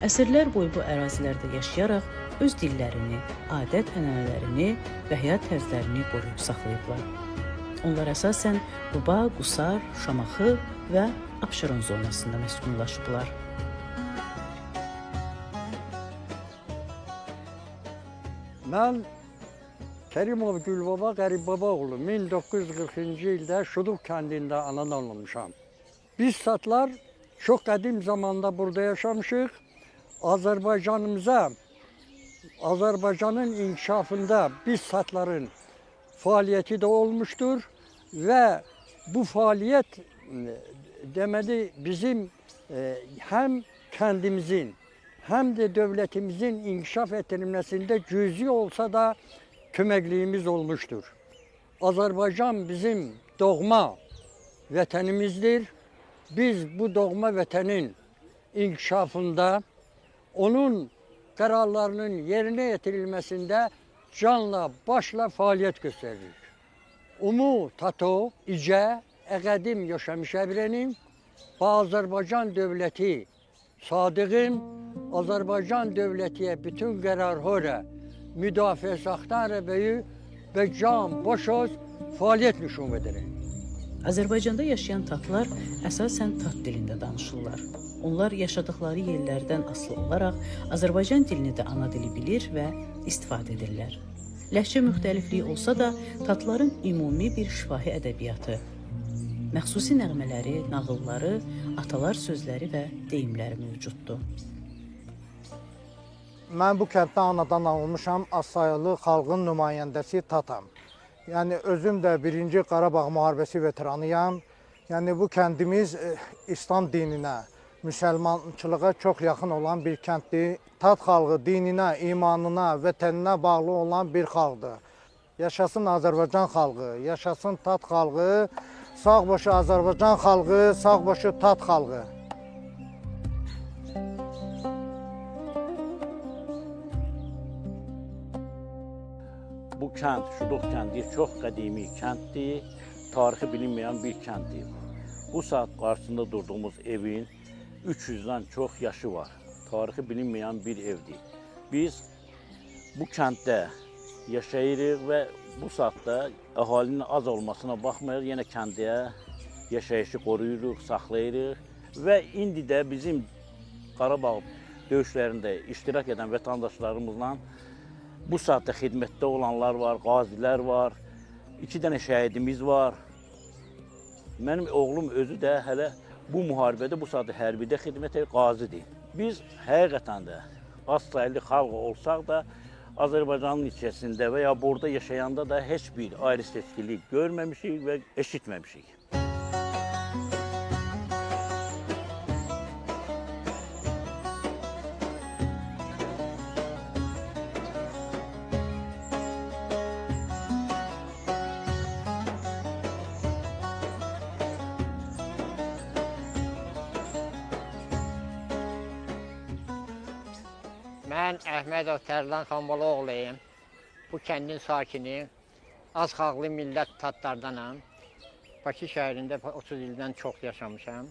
Əsrlər boyu bu ərazilərdə yaşayaraq öz dillərini, adət-ənənələrini və həyat tərzlərini qoruyub saxlayıblar. Onlar əsasən Quba, Qusar, Şamaxı və Abşeron zonasında məskunlaşıblar. Mən Kərimov Gülbaba Qəribova oğlu 1940-cı ildə Şudub kəndində anadan olmuşam. Biz satlar çox qədim zamanda burada yaşamışıq. Azərbaycanın inkişafında biz satların fəaliyyəti də olmuşdur və bu fəaliyyət deməli bizim həm kəndimizin, həm də dövlətimizin inkişaf etdirilməsində cüzi olsa da köməkliyimiz olmuşdur. Azərbaycan bizim doğma vətənimizdir. Biz bu doğma vətənin inkişafında, onun qərarlarının yerinə yetirilməsində canla, başla fəaliyyət göstəririk. Umu, tato, icə, əqədim yaşamışə birənim və Azərbaycan dövləti sadığım, Azərbaycan dövlətiyə bütün qərarlara müdafiə saxtan rəbəyi və can, boşoz fəaliyyət nüşum edirəm. Azərbaycanda yaşayan tatlar əsasən tat dilində danışırlar. Onlar yaşadıkları yerlərdən asılı olaraq Azərbaycan dilini də ana dili bilir və istifadə edirlər. Ləhcə müxtəlifliyi olsa da tatların ümumi bir şifahi ədəbiyyatı, məxsusi nəğmələri, nağılları, atalar sözləri və deyimləri mövcuddur. Mən bu kənddə anadan olmuşam, az sayılı xalqın nümayəndəsi tatam. Yəni özüm də 1-ci Qarabağ müharibəsi veteranıyam. Yəni bu kəndimiz İslam dininə, müsəlmançılığa çox yaxın olan bir kənddir. Tat xalqı dininə, imanına, vətəninə bağlı olan bir xalqdır. Yaşasın Azərbaycan xalqı, yaşasın tat xalqı, sağ başı Azərbaycan xalqı, sağ başı tat xalqı. Bu kənd, Şudub kəndi çox qədimi kənddir, tarixi bilinməyən bir kənddir. Bu saat qarşısında durduğumuz evin 300-dən çox yaşı var. Tarixi bilinməyən bir evdir. Biz bu kənddə yaşayırıq və bu saatda əhalinin az olmasına baxmayaraq yenə kəndiyə yaşayışı qoruyuruq, saxlayırıq və indi də bizim Qarabağ döyüşlərində iştirak edən vətəndaşlarımızla bu saatda xidmətdə olanlar var, qazilər var, 2 dənə şəhidimiz var. Mənim oğlum özü də hələ bu müharibədə, bu saatda hərbidə xidmət edir, qazidir. Biz həqiqətən də az sayılı xalq olsaq da Azərbaycanın içərisində və ya burada yaşayanda da heç bir ayrı-seçkilik görməmişik və eşitməmişik. Mən Əhmədov Tərlan Xanbalaoğluyum. Bu kəndin sakini, az xalqlı millət tatlardanam. Bakı şəhərində 30 ildən çox yaşamışam.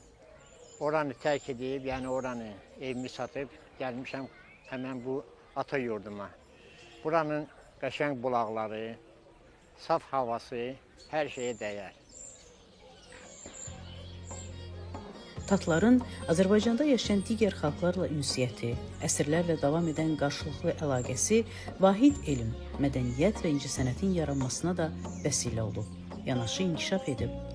Oranı tərk edib, yəni oranı evimi satıb, gəlmişəm həmən bu ata yurduma. Buranın qəşəng bulaqları, saf havası hər şeyə dəyər. Tatların Azərbaycanda yaşayan digər xalqlarla ünsiyyəti, əsrlərlə davam edən qarşılıqlı əlaqəsi vahid elm, mədəniyyət və incəsənətin yaranmasına da vəsilə olub. Yanaşı inkişaf edib.